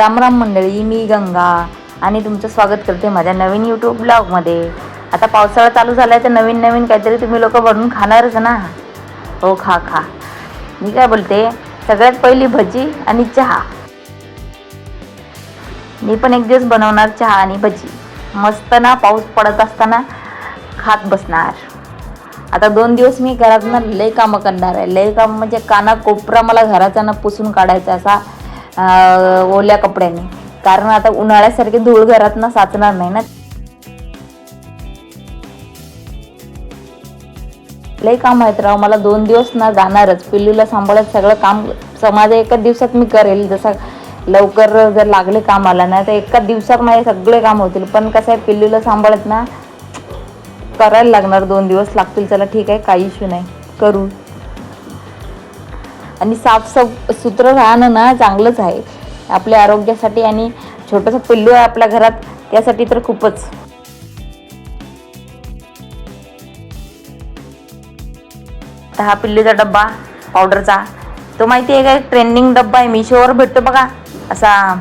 राम राम मंडळी, मी गंगा आणि तुमचं स्वागत करते माझ्या नवीन यूट्यूब ब्लॉगमध्ये. आता पावसाळा चालू झाला आहे तर नवीन नवीन काहीतरी तुम्ही लोक बनवून खाणारच ना. हो, खा. मी काय बोलते, सगळ्यात पहिली भजी आणि चहा. मी पण एक दिवस बनवणार चहा आणि भजी. मस्त ना, पाऊस पडत असताना खात बसणार. आता 2 दिवस मी घरात ना लय कामं करणार आहे. लय काम म्हणजे काना कोपरा मला घराचा ना पुसून काढायचा असा ओल्या कपड्याने. कारण आता उन्हाळ्यासारखी धूळ घरात ना साचणार नाही ना. लय काम आहेत राव मला. 2 दिवस ना जाणारच. पिल्लूला सांभाळत सगळं काम माझं एकाच दिवसात मी करेल. जसं लवकर जर लागले कामाला ना तर एकाच दिवसात माझे सगळे काम होतील. पण कसं आहे, पिल्लूला सांभाळत ना करायला लागणार. 2 दिवस लागतील. चला ठीक आहे, काही इश्यू नाही, करू. आणि सूत्र राहणं ना चांगलंच आहे आपल्या आरोग्यासाठी. आणि छोटंसं पिल्लू आहे आपल्या घरात, त्यासाठी तर खूपच. हा पिल्लूचा डब्बा पावडरचा, तो माहिती आहे का, एक ट्रेंडिंग डब्बा आहे, मिशोवर भेटतो बघा. असा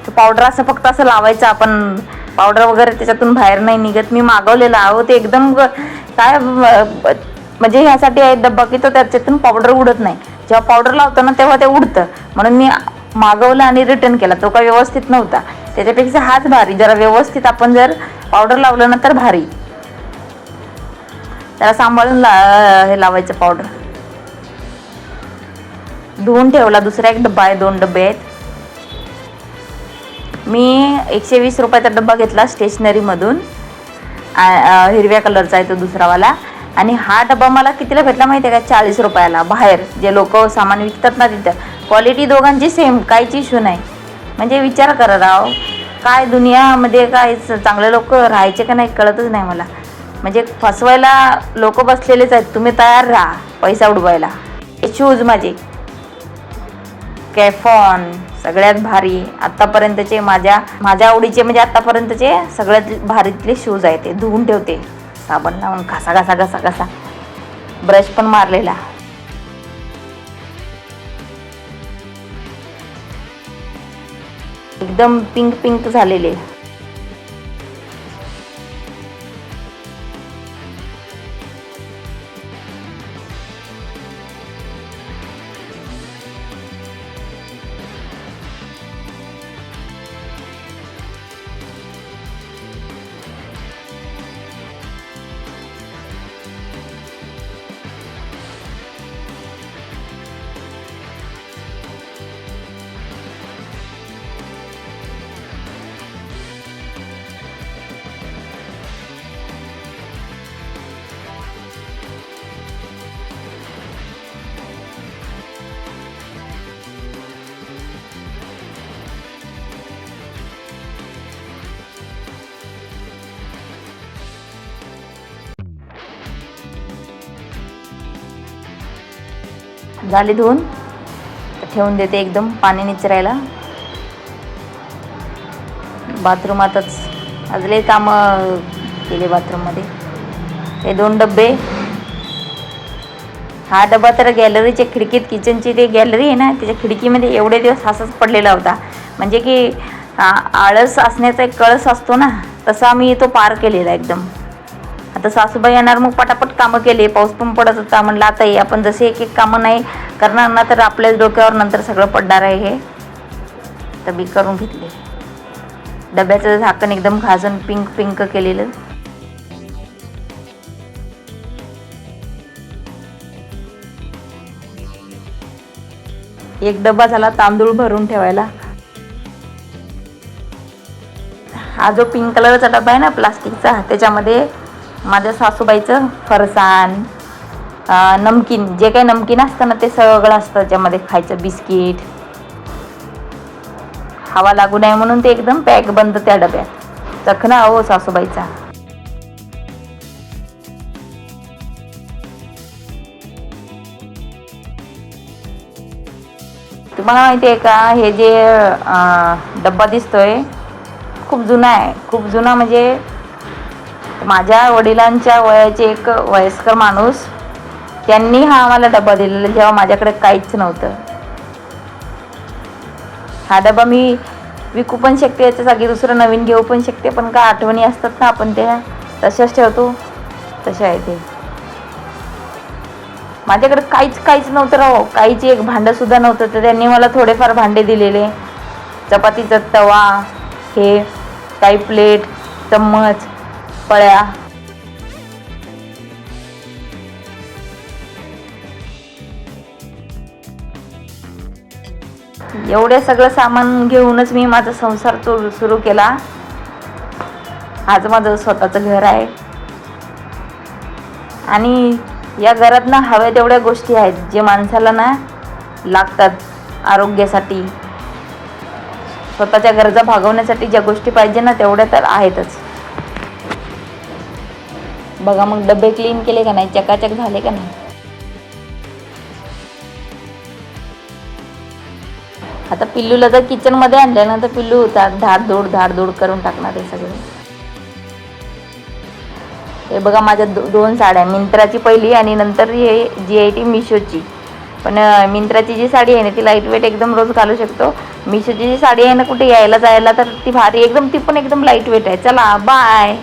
तो पावडर असं फक्त असं लावायचं आपण, पावडर वगैरे त्याच्यातून बाहेर नाही निघत. मी मागवलेला आहो, ते एकदम काय म्हणजे ह्यासाठी आहे डब्बा की तो त्याच्यातून पावडर उडत नाही. जेव्हा पावडर लावतो ना तेव्हा ते उडतं, म्हणून मी मागवला आणि रिटर्न केला. तो काय व्यवस्थित नव्हता. त्याच्यापेक्षा हाच भारी. जरा व्यवस्थित आपण जर पावडर लावलं ना तर भारी. त्याला सांभाळून हे लावायचं पावडर. धुवून ठेवला. दुसरा एक डब्बा आहे, 2 डब्बे आहेत. मी 120 रुपयाचा डब्बा घेतला स्टेशनरीमधून. हिरव्या कलरचा आहे तो दुसरावाला. आणि हा डब्बा मला कितीला भेटला माहिती आहे का, 40 रुपयाला. बाहेर जे लोक सामान विकतात ना तिथं क्वालिटी दोघांची सेम, काहीच इश्यू नाही. म्हणजे विचार करा राव, काय दुनियामध्ये काय चांगले लोक राहायचे का नाही कळतच नाही मला. म्हणजे फसवायला लोक बसलेलेच आहेत. तुम्ही तयार राहा पैसा उडवायला. हे शूज माझे कॅफॉन सगळ्यात भारी आत्तापर्यंतचे, माझ्या आवडीचे, म्हणजे आत्तापर्यंतचे सगळ्यात भारीतले शूज आहेत. ते धुवून ठेवते साबण लावून, घासा. ब्रश पण मारलेला. एकदम पिंक झालेले. झाले धुवून, ठेवून देते एकदम पाणी निचरायला. बाथरूमातच अजले काम केले बाथरूममध्ये. हे 2 डब्बे. हा डबा तर गॅलरीच्या खिडकीत, किचनची ते गॅलरी आहे ना त्याच्या खिडकीमध्ये एवढे दिवस असंच पडलेला होता. म्हणजे की आळस असण्याचा एक कळस असतो ना, तसा मी तो पार केलेला एकदम. आता सासूबाई येणार, मग पटापट कामं केली. पाऊस पण पडत होता. म्हणलं आता हे आपण जसे एक कामं नाही करणार ना तर आपल्याच डोक्यावर नंतर सगळं पडणार आहे. हे तर मी करून घेतले. डब्याचं झाकण एकदम घासून पिंक केलेलं. एक डब्बा झाला तांदूळ भरून ठेवायला. हा जो पिंक कलरचा डब्बा आहे ना प्लास्टिकचा, त्याच्यामध्ये माझ्या सासूबाईचं फरसाण, नमकीन, जे काही नमकीन असतं ना ते सगळं असतं त्याच्यामध्ये खायचं. बिस्किट, हवा लागू नये म्हणून ते एकदम पॅक बंद त्या डब्यात. चखना हो सासूबाईचा. तुम्हाला माहिती आहे का, हे जे डब्बा दिसतोय खूप जुना आहे. खूप जुना म्हणजे माझ्या वडिलांच्या वयाचे एक वयस्कर माणूस, त्यांनी हा आम्हाला डबा दिलेला जेव्हा माझ्याकडे काहीच नव्हतं. हा डबा मी विकू पण शकते, याच्या जागी दुसरं नवीन घेऊ पण शकते, पण काय आठवणी असतात ना आपण त्या तशाच ठेवतो, तशा आहे ते. माझ्याकडे काहीच नव्हतं राहो, काहीच एक भांडं सुद्धा नव्हतं, तर त्यांनी मला थोडेफार भांडे दिलेले. चपातीचा तवा, हे काही प्लेट, चम्मच, पळ्या. एवढे सगळं सामान घेऊनच मी माझा संसार सुरू केला. आज माझं स्वतःचं घर आहे आणि या घरात ना हव्या तेवढ्या गोष्टी आहेत जे माणसाला ना लागतात आरोग्यासाठी, स्वतःच्या गरजा भागवण्यासाठी ज्या गोष्टी पाहिजे ना तेवढ्या तर आहेतच. बघा मग डबे क्लीन केले का नाही, चकाचक झाले का नाही. आता पिल्लूला जर किचनमध्ये आणलं ना तर पिल्लू धाडधूड करून टाकणार आहे सगळं. हे बघा माझ्या दोन साड्या, मिंत्राची पहिली आणि नंतर हे जी आहे ती मिशोची. पण मिंत्राची जी साडी आहे ना ती लाईट वेट एकदम रोज घालू शकतो. मिशोची जी साडी आहे ना कुठे यायला जायला तर ती भारी एकदम, ती पण एकदम लाईट वेट आहे. चला बाय.